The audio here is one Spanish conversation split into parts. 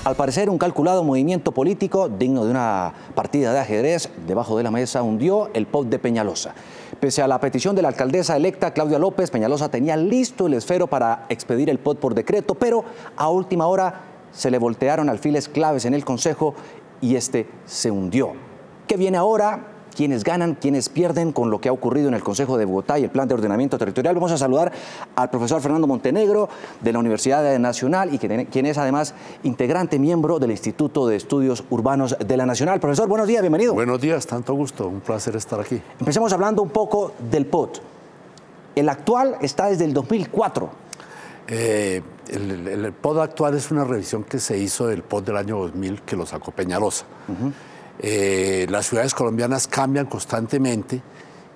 Al parecer, un calculado movimiento político digno de una partida de ajedrez debajo de la mesa hundió el POT de Peñalosa. Pese a la petición de la alcaldesa electa Claudia López, Peñalosa tenía listo el esfero para expedir el POT por decreto, pero a última hora se le voltearon alfiles claves en el Consejo y este se hundió. ¿Qué viene ahora? ¿Quiénes ganan? ¿Quiénes pierden con lo que ha ocurrido en el Consejo de Bogotá y el Plan de Ordenamiento Territorial? Vamos a saludar al profesor Fernando Montenegro de la Universidad Nacional y quien es además integrante, miembro del Instituto de Estudios Urbanos de la Nacional. Profesor, buenos días, bienvenido. Buenos días, tanto gusto, un placer estar aquí. Empecemos hablando un poco del POT. El actual está desde el 2004. El POT actual es una revisión que se hizo del POT del año 2000 que lo sacó Peñalosa. Las ciudades colombianas cambian constantemente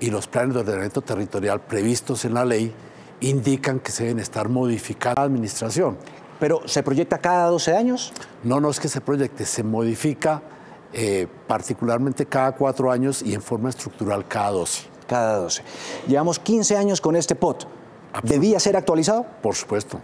y los planes de ordenamiento territorial previstos en la ley indican que se deben estar modificando la administración. ¿Pero se proyecta cada 12 años? No es que se proyecte, se modifica particularmente cada 4 años y en forma estructural cada 12. Cada 12. Llevamos 15 años con este POT. ¿Debía ser actualizado? Por supuesto.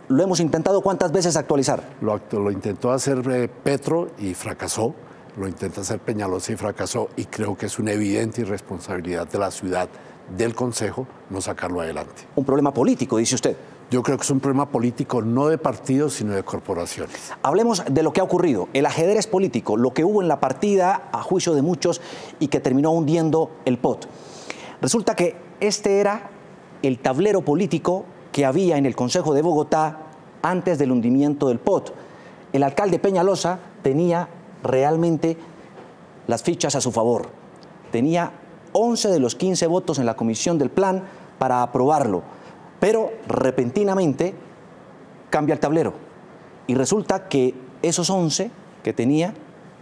¿Lo hemos intentado cuántas veces actualizar? Lo intentó hacer Petro y fracasó. Lo intenta hacer Peñalosa y fracasó, y creo que es una evidente irresponsabilidad de la ciudad, del Consejo, no sacarlo adelante. Un problema político, dice usted. Yo creo que es un problema político no de partidos, sino de corporaciones. Hablemos de lo que ha ocurrido, el ajedrez político, lo que hubo en la partida, a juicio de muchos, y que terminó hundiendo el POT. Resulta que este era el tablero político que había en el Consejo de Bogotá antes del hundimiento del POT. El alcalde Peñalosa tenía realmente las fichas a su favor. Tenía 11 de los 15 votos en la comisión del plan para aprobarlo, pero repentinamente cambia el tablero y resulta que esos 11 que tenía,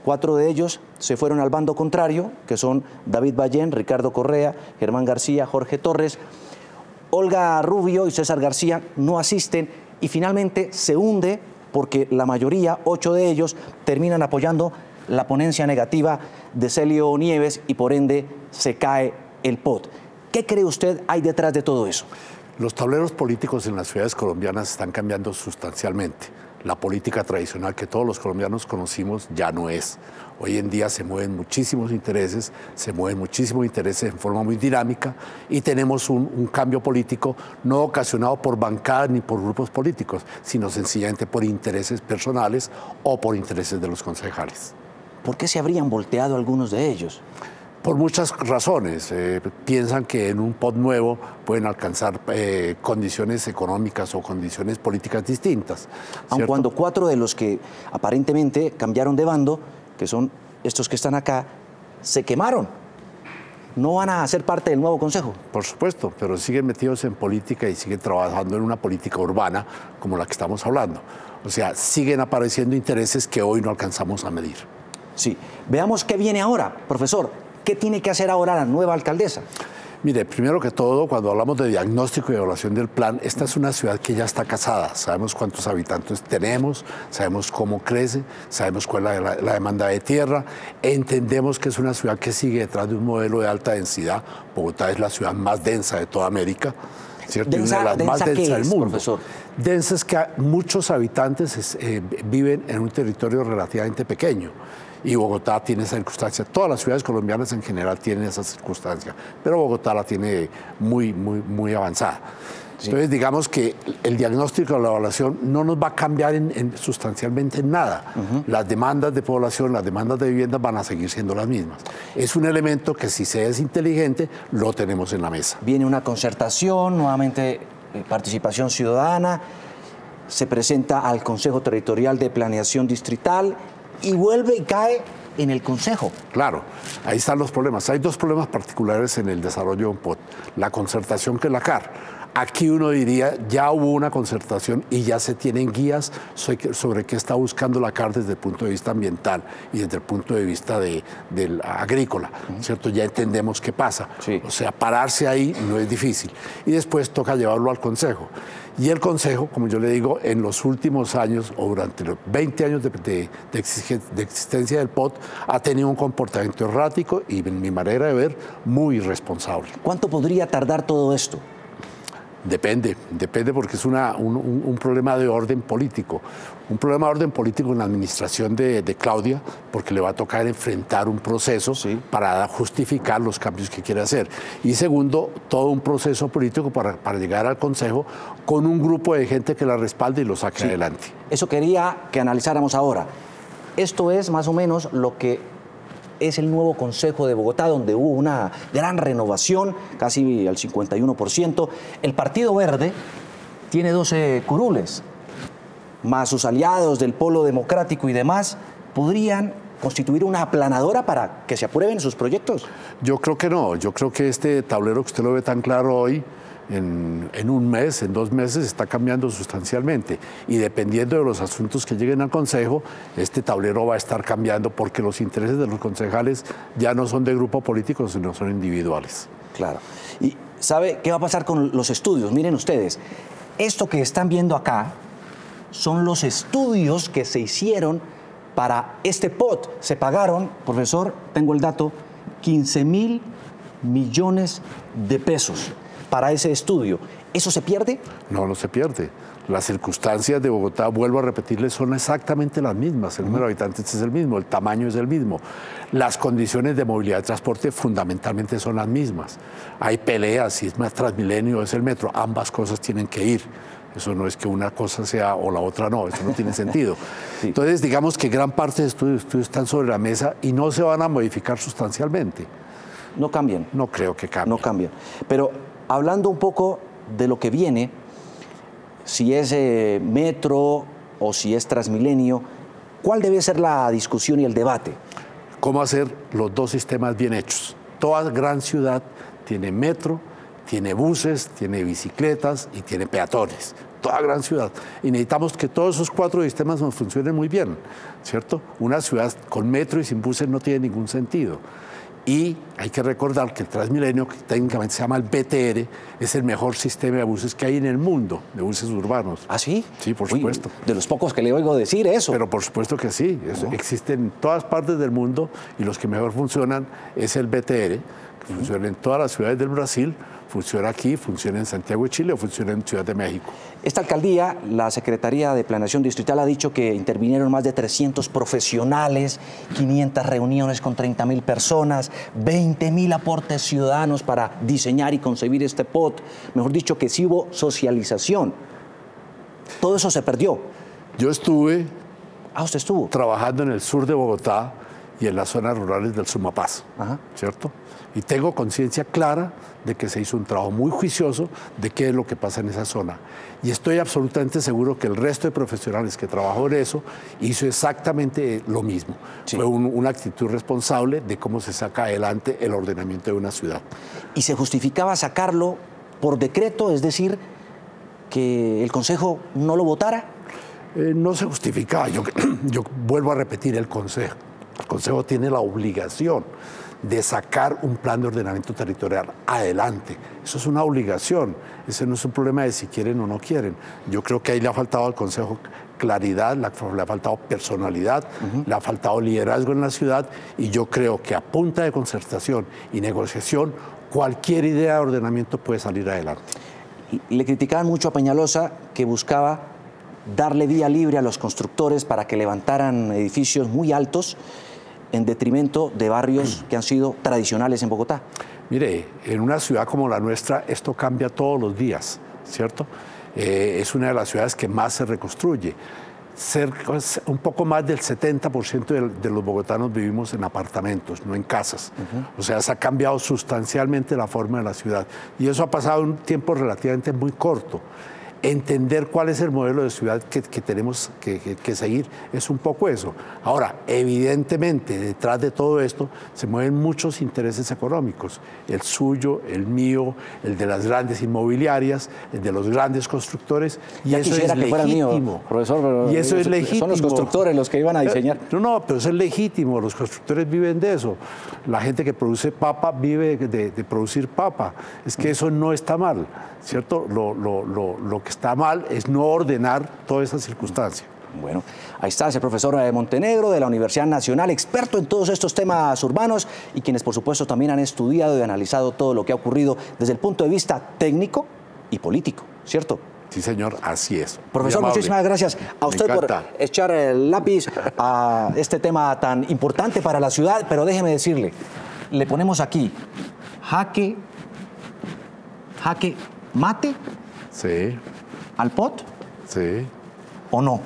4 de ellos se fueron al bando contrario, que son David Ballén, Ricardo Correa, Germán García, Jorge Torres. Olga Rubio y César García no asisten y finalmente se hunde porque la mayoría, 8 de ellos, terminan apoyando la ponencia negativa de Celio Nieves y por ende se cae el POT. ¿Qué cree usted hay detrás de todo eso? Los tableros políticos en las ciudades colombianas están cambiando sustancialmente. La política tradicional que todos los colombianos conocimos ya no es. Hoy en día se mueven muchísimos intereses, en forma muy dinámica y tenemos un cambio político no ocasionado por bancadas ni por grupos políticos, sino sencillamente por intereses personales o por intereses de los concejales. ¿Por qué se habrían volteado algunos de ellos? Por muchas razones. Piensan que en un POT nuevo pueden alcanzar condiciones económicas o condiciones políticas distintas. Aun cuando 4 de los que aparentemente cambiaron de bando, que son estos que están acá, se quemaron. ¿No van a ser parte del nuevo Consejo? Por supuesto, pero siguen metidos en política y siguen trabajando en una política urbana como la que estamos hablando. O sea, siguen apareciendo intereses que hoy no alcanzamos a medir. Sí. Veamos qué viene ahora, profesor. ¿Qué tiene que hacer ahora la nueva alcaldesa? Mire, primero que todo, cuando hablamos de diagnóstico y evaluación del plan, esta es una ciudad que ya está casada. Sabemos cuántos habitantes tenemos, sabemos cómo crece, sabemos cuál es la demanda de tierra, entendemos que es una ciudad que sigue detrás de un modelo de alta densidad. Bogotá es la ciudad más densa de toda América, ¿cierto? Y una de las más densas del mundo. Profesor? Densa es que muchos habitantes viven en un territorio relativamente pequeño. Y Bogotá tiene esa circunstancia. Todas las ciudades colombianas en general tienen esa circunstancia, pero Bogotá la tiene muy avanzada. Sí. Entonces, digamos que el diagnóstico de la evaluación no nos va a cambiar sustancialmente en nada. Las demandas de población, las demandas de vivienda van a seguir siendo las mismas. Es un elemento que, si se es inteligente, lo tenemos en la mesa. Viene una concertación, nuevamente participación ciudadana, se presenta al Consejo Territorial de Planeación Distrital y vuelve y cae en el Consejo. Claro, ahí están los problemas. Hay 2 problemas particulares en el desarrollo de un POT. La concertación, que es la CAR. Aquí uno diría, ya hubo una concertación y ya se tienen guías sobre qué está buscando la CAR desde el punto de vista ambiental y desde el punto de vista del agrícola, ¿cierto? Ya entendemos qué pasa. Sí. O sea, pararse ahí no es difícil. Y después toca llevarlo al Consejo. Y el Consejo, como yo le digo, en los últimos años o durante los 20 años de existencia del POT, ha tenido un comportamiento errático y, en mi manera de ver, muy irresponsable. ¿Cuánto podría tardar todo esto? Depende porque es un problema de orden político. Un problema de orden político en la administración de Claudia, porque le va a tocar enfrentar un proceso para justificar los cambios que quiere hacer. Y segundo, todo un proceso político para llegar al Consejo con un grupo de gente que la respalde y lo saque adelante. Eso quería que analizáramos ahora. Esto es más o menos lo que es el nuevo Consejo de Bogotá, donde hubo una gran renovación, casi al 51%. El Partido Verde tiene 12 curules, más sus aliados del Polo Democrático y demás, ¿podrían constituir una aplanadora para que se aprueben sus proyectos? Yo creo que no. Yo creo que este tablero que usted lo ve tan claro hoy, en un mes, en 2 meses, está cambiando sustancialmente. Y dependiendo de los asuntos que lleguen al Consejo, este tablero va a estar cambiando porque los intereses de los concejales ya no son de grupo político, sino son individuales. Claro. ¿Y sabe qué va a pasar con los estudios? Miren ustedes, esto que están viendo acá son los estudios que se hicieron para este POT. Se pagaron, profesor, tengo el dato, 15.000 millones de pesos para ese estudio. ¿Eso se pierde? No, no se pierde. Las circunstancias de Bogotá, vuelvo a repetirles, son exactamente las mismas. El número de habitantes es el mismo, el tamaño es el mismo. Las condiciones de movilidad y transporte fundamentalmente son las mismas. Hay peleas, si es más Transmilenio o es el metro, ambas cosas tienen que ir. Eso no es que una cosa sea o la otra no, eso no tiene sentido. Entonces, digamos que gran parte de estos estudios están sobre la mesa y no se van a modificar sustancialmente. No cambian. No creo que cambien. No cambian. Pero hablando un poco de lo que viene, si es metro o si es Transmilenio, ¿cuál debe ser la discusión y el debate? ¿Cómo hacer los dos sistemas bien hechos? Toda gran ciudad tiene metro, tiene buses, tiene bicicletas y tiene peatones. Toda gran ciudad. Y necesitamos que todos esos 4 sistemas nos funcionen muy bien, ¿cierto? Una ciudad con metro y sin buses no tiene ningún sentido. Y hay que recordar que el Transmilenio, que técnicamente se llama el BTR, es el mejor sistema de buses que hay en el mundo, de buses urbanos. ¿Ah, sí? Sí, por supuesto. De los pocos que le oigo decir eso. Pero por supuesto que sí. Existen en todas partes del mundo y los que mejor funcionan es el BTR, que funciona en todas las ciudades del Brasil, funciona aquí, funciona en Santiago de Chile o funciona en Ciudad de México. Esta alcaldía, la Secretaría de Planeación Distrital, ha dicho que intervinieron más de 300 profesionales, 500 reuniones con 30.000 personas, 20.000 aportes ciudadanos para diseñar y concebir este POT. Mejor dicho, que sí hubo socialización. Todo eso se perdió. Yo estuve ¿Usted estuvo? Trabajando en el sur de Bogotá y en las zonas rurales del Sumapaz, ¿cierto? Y tengo conciencia clara de que se hizo un trabajo muy juicioso de qué es lo que pasa en esa zona. Y estoy absolutamente seguro que el resto de profesionales que trabajó en eso hizo exactamente lo mismo. Sí. Fue una actitud responsable de cómo se saca adelante el ordenamiento de una ciudad. ¿Y se justificaba sacarlo por decreto, es decir, que el Consejo no lo votara? No se justificaba. Yo vuelvo a repetir, el Consejo tiene la obligación de sacar un plan de ordenamiento territorial adelante. Eso es una obligación. Ese no es un problema de si quieren o no quieren. Yo creo que ahí le ha faltado al Consejo claridad, le ha faltado personalidad, le ha faltado liderazgo en la ciudad, y yo creo que a punta de concertación y negociación cualquier idea de ordenamiento puede salir adelante. Le criticaban mucho a Peñalosa, que buscaba darle vía libre a los constructores para que levantaran edificios muy altos en detrimento de barrios que han sido tradicionales en Bogotá. Mire, en una ciudad como la nuestra esto cambia todos los días, ¿cierto? Es una de las ciudades que más se reconstruye. Un poco más del 70% de los bogotanos vivimos en apartamentos, no en casas. O sea, se ha cambiado sustancialmente la forma de la ciudad. Y eso ha pasado en un tiempo relativamente muy corto. Entender cuál es el modelo de ciudad que tenemos que seguir es un poco eso. Ahora, evidentemente, detrás de todo esto se mueven muchos intereses económicos. El suyo, el mío, el de las grandes inmobiliarias, el de los grandes constructores. Y eso es legítimo. Profesor, pero y eso es legítimo. Son los constructores los que iban a diseñar. No, pero eso es legítimo. Los constructores viven de eso. La gente que produce papa vive de producir papa. Es que eso no está mal, ¿cierto? Lo que está mal es no ordenar toda esa circunstancia. Bueno, ahí está ese profesor de Montenegro, de la Universidad Nacional, experto en todos estos temas urbanos y quienes, por supuesto, también han estudiado y analizado todo lo que ha ocurrido desde el punto de vista técnico, y político, ¿cierto? Sí, señor, así es. Profesor, muchísimas gracias a usted por echar el lápiz a este tema tan importante para la ciudad, pero déjeme decirle, le ponemos aquí jaque mate al POT, ¿o no?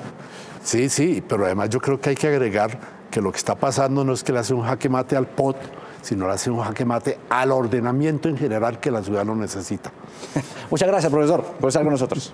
Sí, sí, pero además yo creo que hay que agregar que lo que está pasando no es que le hace un jaque mate al POT, sino le hace un jaque mate al ordenamiento en general que la ciudad lo necesita. Muchas gracias, profesor, por estar con nosotros.